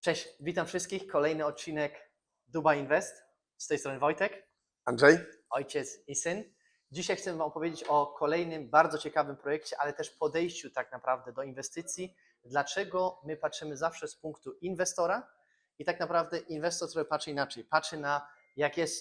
Cześć, witam wszystkich. Kolejny odcinek Dubai Invest. Z tej strony Wojtek, Andrzej? ojciec i syn. Dzisiaj chcę Wam opowiedzieć o kolejnym bardzo ciekawym projekcie, ale też podejściu tak naprawdę do inwestycji. Dlaczego my patrzymy zawsze z punktu inwestora i tak naprawdę inwestor trochę patrzy inaczej. Patrzy na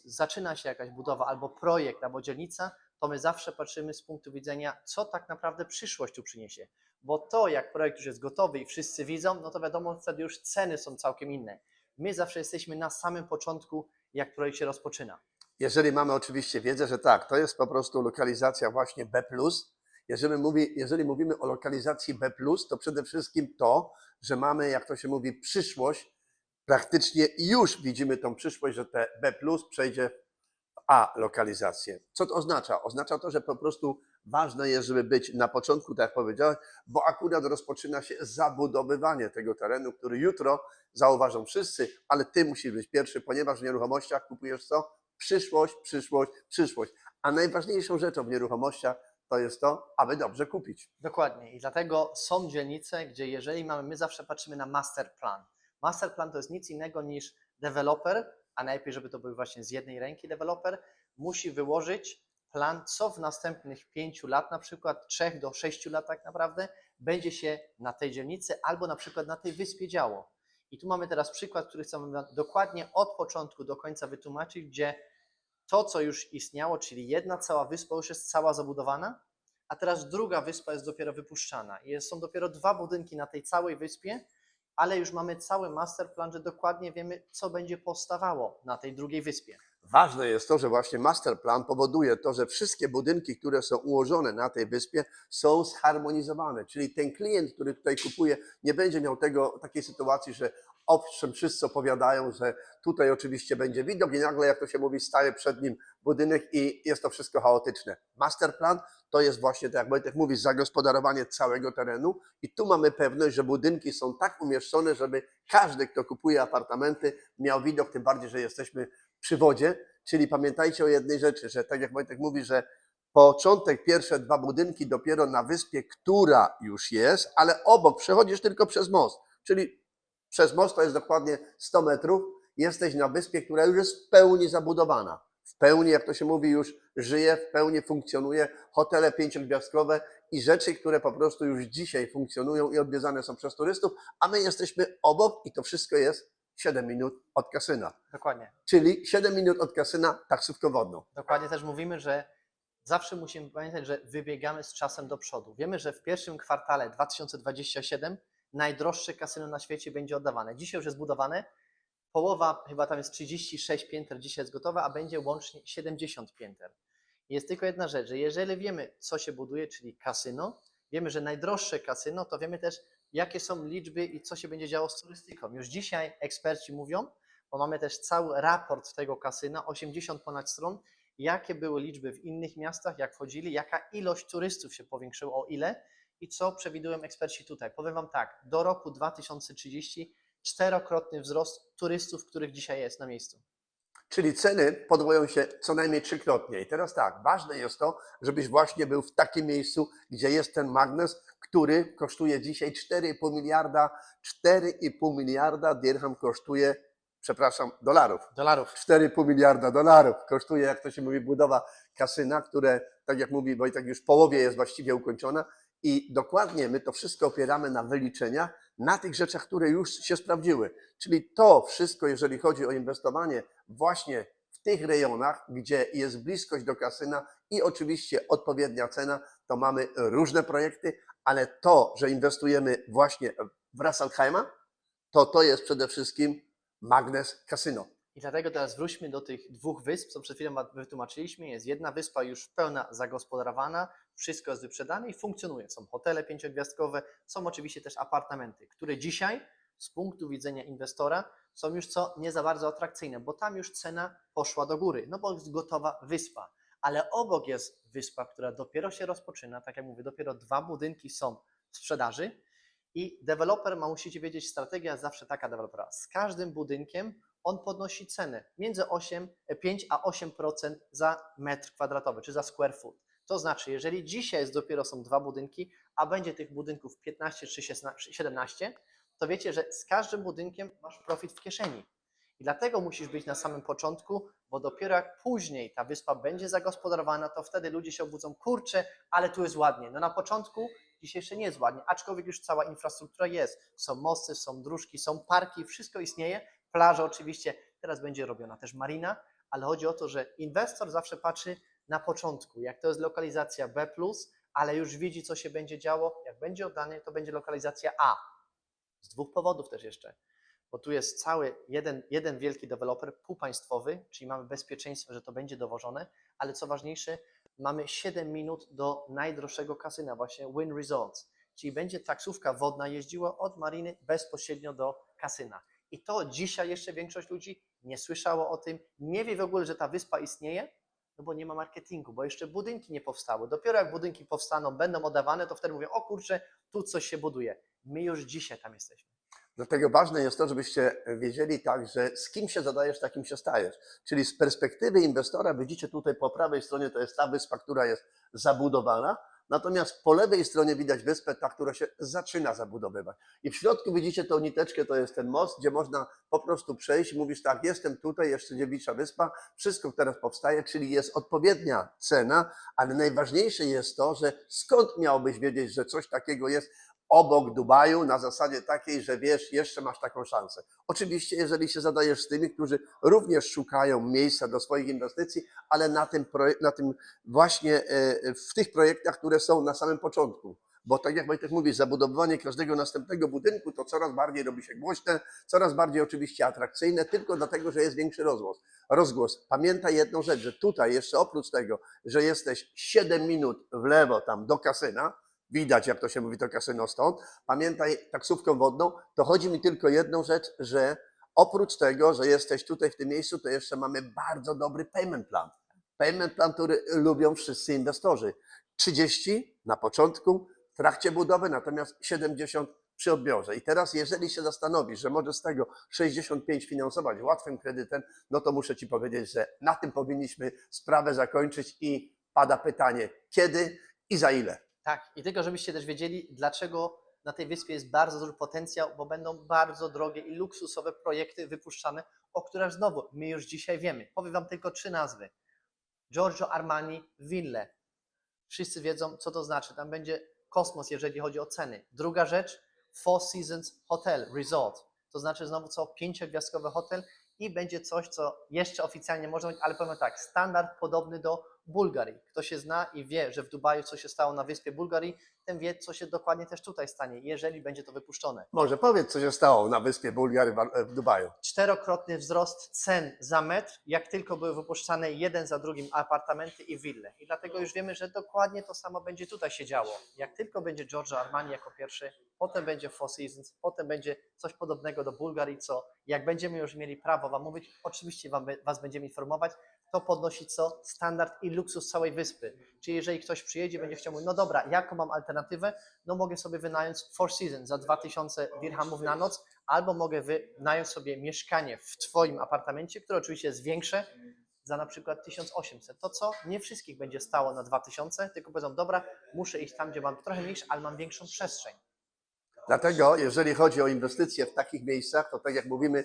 zaczyna się jakaś budowa albo projekt, albo dzielnica, to my zawsze patrzymy z punktu widzenia, co tak naprawdę przyszłość tu przyniesie. Bo to, jak projekt już jest gotowy i wszyscy widzą, no to wiadomo, wtedy już ceny są całkiem inne. My zawsze jesteśmy na samym początku, jak projekt się rozpoczyna. Jeżeli mamy oczywiście wiedzę, że tak, to jest po prostu lokalizacja właśnie B+. Jeżeli mówimy o lokalizacji B+, to przede wszystkim to, że mamy, jak to się mówi, przyszłość, praktycznie już widzimy tą przyszłość, że te B+ przejdzie w A lokalizację. Co to oznacza? Oznacza to, że po prostu ważne jest, żeby być na początku, tak jak powiedziałem, bo akurat rozpoczyna się zabudowywanie tego terenu, który jutro zauważą wszyscy, ale ty musisz być pierwszy, ponieważ w nieruchomościach kupujesz co? Przyszłość, przyszłość, przyszłość. A najważniejszą rzeczą w nieruchomościach to jest to, aby dobrze kupić. Dokładnie. I dlatego są dzielnice, gdzie jeżeli my zawsze patrzymy na master plan. Master plan to jest nic innego niż deweloper, a najlepiej, żeby to był właśnie z jednej ręki deweloper, musi wyłożyć plan, co w następnych 5 lat, na przykład 3 do 6 lat tak naprawdę, będzie się na tej dzielnicy albo na przykład na tej wyspie działo. I tu mamy teraz przykład, który chcę Wam dokładnie od początku do końca wytłumaczyć, gdzie to, co już istniało, czyli jedna cała wyspa już jest cała zabudowana, a teraz druga wyspa jest dopiero wypuszczana. Są dopiero 2 budynki na tej całej wyspie, ale już mamy cały masterplan, że dokładnie wiemy, co będzie powstawało na tej drugiej wyspie. Ważne jest to, że właśnie masterplan powoduje to, że wszystkie budynki, które są ułożone na tej wyspie, są zharmonizowane. Czyli ten klient, który tutaj kupuje, nie będzie miał takiej sytuacji, że owszem, wszyscy opowiadają, że tutaj oczywiście będzie widok i nagle, jak to się mówi, staje przed nim budynek i jest to wszystko chaotyczne. Masterplan to jest właśnie, tak jak Wojtek mówi, zagospodarowanie całego terenu i tu mamy pewność, że budynki są tak umieszczone, żeby każdy, kto kupuje apartamenty, miał widok, tym bardziej, że jesteśmy przy wodzie, czyli pamiętajcie o jednej rzeczy, że tak jak Wojtek mówi, że początek, pierwsze 2 budynki dopiero na wyspie, która już jest, ale obok przechodzisz tylko przez most, czyli przez most to jest dokładnie 100 metrów, jesteś na wyspie, która już jest w pełni zabudowana. W pełni, jak to się mówi, już żyje, w pełni funkcjonuje, hotele 5-gwiazdkowe i rzeczy, które po prostu już dzisiaj funkcjonują i odwiedzane są przez turystów, a my jesteśmy obok i to wszystko jest 7 minut od kasyna. Dokładnie. Czyli 7 minut od kasyna taksówką wodną. Dokładnie też mówimy, że zawsze musimy pamiętać, że wybiegamy z czasem do przodu. Wiemy, że w pierwszym kwartale 2027 najdroższe kasyno na świecie będzie oddawane. Dzisiaj już jest budowane, połowa, chyba tam jest 36 pięter, dzisiaj jest gotowa, a będzie łącznie 70 pięter. Jest tylko jedna rzecz, że jeżeli wiemy, co się buduje, czyli kasyno, wiemy, że najdroższe kasyno, to wiemy też, jakie są liczby i co się będzie działo z turystyką. Już dzisiaj eksperci mówią, bo mamy też cały raport tego kasyna, 80 ponad stron, jakie były liczby w innych miastach, jak wchodzili, jaka ilość turystów się powiększyła, o ile i co przewidują eksperci tutaj. Powiem Wam tak, do roku 2030 4-krotny wzrost turystów, których dzisiaj jest na miejscu. Czyli ceny podwoją się co najmniej 3-krotnie. I teraz tak, ważne jest to, żebyś właśnie był w takim miejscu, gdzie jest ten magnes, który kosztuje dzisiaj 4,5 miliarda. 4,5 miliarda dirham kosztuje, przepraszam, dolarów. 4,5 miliarda dolarów kosztuje, jak to się mówi, budowa kasyna, które, tak jak mówi Wojtek, już w połowie jest właściwie ukończona. I dokładnie my to wszystko opieramy na wyliczeniach, na tych rzeczach, które już się sprawdziły. Czyli to wszystko, jeżeli chodzi o inwestowanie właśnie w tych rejonach, gdzie jest bliskość do kasyna i oczywiście odpowiednia cena, to mamy różne projekty, ale to, że inwestujemy właśnie w Ras Al Khaimah, to jest przede wszystkim magnes kasyno. I dlatego teraz wróćmy do tych 2 wysp, co przed chwilą wytłumaczyliśmy. Jest jedna wyspa już pełna zagospodarowana, wszystko jest wyprzedane i funkcjonuje. Są hotele 5-gwiazdkowe, są oczywiście też apartamenty, które dzisiaj z punktu widzenia inwestora są już nie za bardzo atrakcyjne, bo tam już cena poszła do góry, no bo jest gotowa wyspa. Ale obok jest wyspa, która dopiero się rozpoczyna, tak jak mówię, dopiero 2 budynki są w sprzedaży i deweloper musicie wiedzieć, strategia jest zawsze taka dewelopera. Z każdym budynkiem on podnosi cenę między 5 a 8% za metr kwadratowy, czy za square foot. To znaczy, jeżeli dzisiaj dopiero są 2 budynki, a będzie tych budynków 15 czy 17, to wiecie, że z każdym budynkiem masz profit w kieszeni. I dlatego musisz być na samym początku, bo dopiero jak później ta wyspa będzie zagospodarowana, to wtedy ludzie się obudzą, kurczę, ale tu jest ładnie. No na początku dzisiaj jeszcze nie jest ładnie, aczkolwiek już cała infrastruktura jest. Są mosty, są dróżki, są parki, wszystko istnieje. Plaża oczywiście, teraz będzie robiona też marina, ale chodzi o to, że inwestor zawsze patrzy na początku, jak to jest lokalizacja B+, ale już widzi, co się będzie działo. Jak będzie oddane, to będzie lokalizacja A. Z dwóch powodów też jeszcze. Bo tu jest cały jeden wielki deweloper półpaństwowy, czyli mamy bezpieczeństwo, że to będzie dowożone, ale co ważniejsze, mamy 7 minut do najdroższego kasyna, właśnie Wynn Resorts, czyli będzie taksówka wodna jeździła od mariny bezpośrednio do kasyna. I to dzisiaj jeszcze większość ludzi nie słyszało o tym, nie wie w ogóle, że ta wyspa istnieje, no bo nie ma marketingu, bo jeszcze budynki nie powstały. Dopiero jak budynki powstaną, będą oddawane, to wtedy mówią, o kurczę, tu coś się buduje. My już dzisiaj tam jesteśmy. Dlatego ważne jest to, żebyście wiedzieli tak, że z kim się zadajesz, takim się stajesz. Czyli z perspektywy inwestora widzicie tutaj po prawej stronie, to jest ta wyspa, która jest zabudowana, natomiast po lewej stronie widać wyspę, ta, która się zaczyna zabudowywać. I w środku widzicie tą niteczkę, to jest ten most, gdzie można po prostu przejść i mówisz tak, jestem tutaj, jeszcze Dziewicza Wyspa, wszystko teraz powstaje, czyli jest odpowiednia cena, ale najważniejsze jest to, że skąd miałbyś wiedzieć, że coś takiego jest obok Dubaju na zasadzie takiej, że wiesz, jeszcze masz taką szansę. Oczywiście, jeżeli się zadajesz z tymi, którzy również szukają miejsca do swoich inwestycji, ale na tym właśnie w tych projektach, które są na samym początku. Bo tak jak Wojtek mówi, zabudowywanie każdego następnego budynku to coraz bardziej robi się głośne, coraz bardziej oczywiście atrakcyjne, tylko dlatego, że jest większy rozgłos. Pamiętaj jedną rzecz, że tutaj jeszcze oprócz tego, że jesteś 7 minut w lewo tam do kasyna, widać, jak to się mówi, to kasyno stąd. Pamiętaj, taksówką wodną, to chodzi mi tylko jedną rzecz, że oprócz tego, że jesteś tutaj w tym miejscu, to jeszcze mamy bardzo dobry payment plan. Payment plan, który lubią wszyscy inwestorzy. 30 na początku, w trakcie budowy, natomiast 70 przy odbiorze. I teraz, jeżeli się zastanowisz, że możesz z tego 65 finansować łatwym kredytem, no to muszę Ci powiedzieć, że na tym powinniśmy sprawę zakończyć i pada pytanie, kiedy i za ile. Tak, i tylko żebyście też wiedzieli, dlaczego na tej wyspie jest bardzo duży potencjał, bo będą bardzo drogie i luksusowe projekty wypuszczane, o których znowu my już dzisiaj wiemy. Powiem Wam tylko 3 nazwy. Giorgio Armani Ville. Wszyscy wiedzą, co to znaczy. Tam będzie kosmos, jeżeli chodzi o ceny. Druga rzecz, Four Seasons Hotel Resort. To znaczy znowu co 5-gwiazdkowy hotel i będzie coś, co jeszcze oficjalnie może być, ale powiem tak, standard podobny do Bułgarii. Kto się zna i wie, że w Dubaju co się stało na wyspie Bułgarii, ten wie, co się dokładnie też tutaj stanie, jeżeli będzie to wypuszczone. Może powiedz, co się stało na wyspie Bułgarii w Dubaju. 4-krotny wzrost cen za metr, jak tylko były wypuszczane jeden za drugim apartamenty i wille. I dlatego już wiemy, że dokładnie to samo będzie tutaj się działo. Jak tylko będzie Giorgio Armani jako pierwszy, potem będzie Four Seasons, potem będzie coś podobnego do Bułgarii, co jak będziemy już mieli prawo Wam mówić, oczywiście Was będziemy informować, to podnosi co? Standard i luksus całej wyspy. Czyli jeżeli ktoś przyjedzie, będzie chciał mówić, no dobra, jaką mam alternatywę? No mogę sobie wynająć Four Seasons za 2000 dirhamów na noc, albo mogę wynająć sobie mieszkanie w Twoim apartamencie, które oczywiście jest większe, za na przykład 1800. To co? Nie wszystkich będzie stało na 2000, tylko powiedzą, dobra, muszę iść tam, gdzie mam trochę mniejsze, ale mam większą przestrzeń. Dlatego, jeżeli chodzi o inwestycje w takich miejscach, to tak jak mówimy,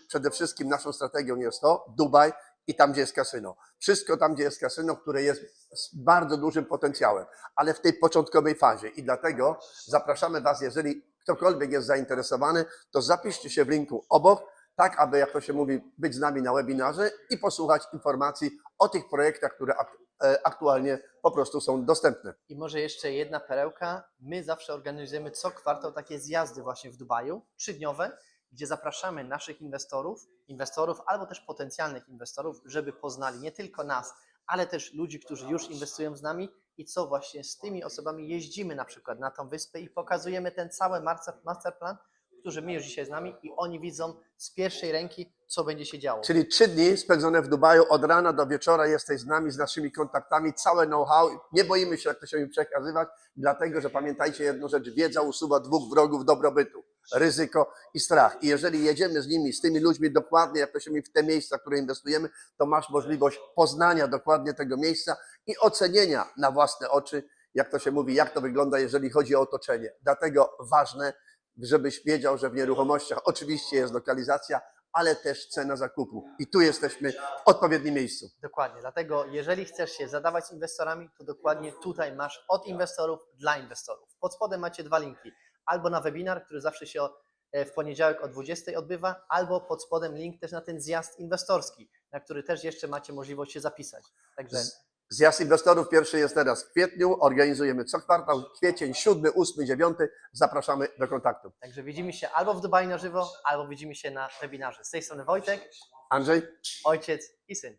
przede wszystkim naszą strategią jest to Dubaj i tam, gdzie jest kasyno. Wszystko tam, gdzie jest kasyno, które jest z bardzo dużym potencjałem, ale w tej początkowej fazie. I dlatego zapraszamy Was, jeżeli ktokolwiek jest zainteresowany, to zapiszcie się w linku obok, tak aby, jak to się mówi, być z nami na webinarze i posłuchać informacji o tych projektach, które aktualnie po prostu są dostępne. I może jeszcze jedna perełka. My zawsze organizujemy co kwartał takie zjazdy właśnie w Dubaju, 3-dniowe, gdzie zapraszamy naszych inwestorów albo też potencjalnych inwestorów, żeby poznali nie tylko nas, ale też ludzi, którzy już inwestują z nami i co właśnie z tymi osobami jeździmy na przykład na tą wyspę i pokazujemy ten cały masterplan, którzy my już dzisiaj z nami i oni widzą z pierwszej ręki, co będzie się działo. Czyli 3 dni spędzone w Dubaju, od rana do wieczora jesteś z nami, z naszymi kontaktami, całe know-how. Nie boimy się, jak to się im przekazywać, dlatego, że pamiętajcie jedną rzecz, wiedza usuwa 2 wrogów dobrobytu, ryzyko i strach. I jeżeli jedziemy z nimi, z tymi ludźmi dokładnie, jak to się mówi, w te miejsca, w które inwestujemy, to masz możliwość poznania dokładnie tego miejsca i ocenienia na własne oczy, jak to się mówi, jak to wygląda, jeżeli chodzi o otoczenie. Dlatego ważne, żebyś wiedział, że w nieruchomościach oczywiście jest lokalizacja, ale też cena zakupu. I tu jesteśmy w odpowiednim miejscu. Dokładnie, dlatego jeżeli chcesz się zadawać z inwestorami, to dokładnie tutaj masz od inwestorów dla inwestorów. Pod spodem macie 2 linki. Albo na webinar, który zawsze się w poniedziałek o 20 odbywa, albo pod spodem link też na ten zjazd inwestorski, na który też jeszcze macie możliwość się zapisać. Także Zjazd inwestorów pierwszy jest teraz w kwietniu. Organizujemy co kwartał, kwiecień 7, 8, 9. Zapraszamy do kontaktu. Także widzimy się albo w Dubaju na żywo, albo widzimy się na webinarze. Z tej strony Wojtek, Andrzej? ojciec i syn.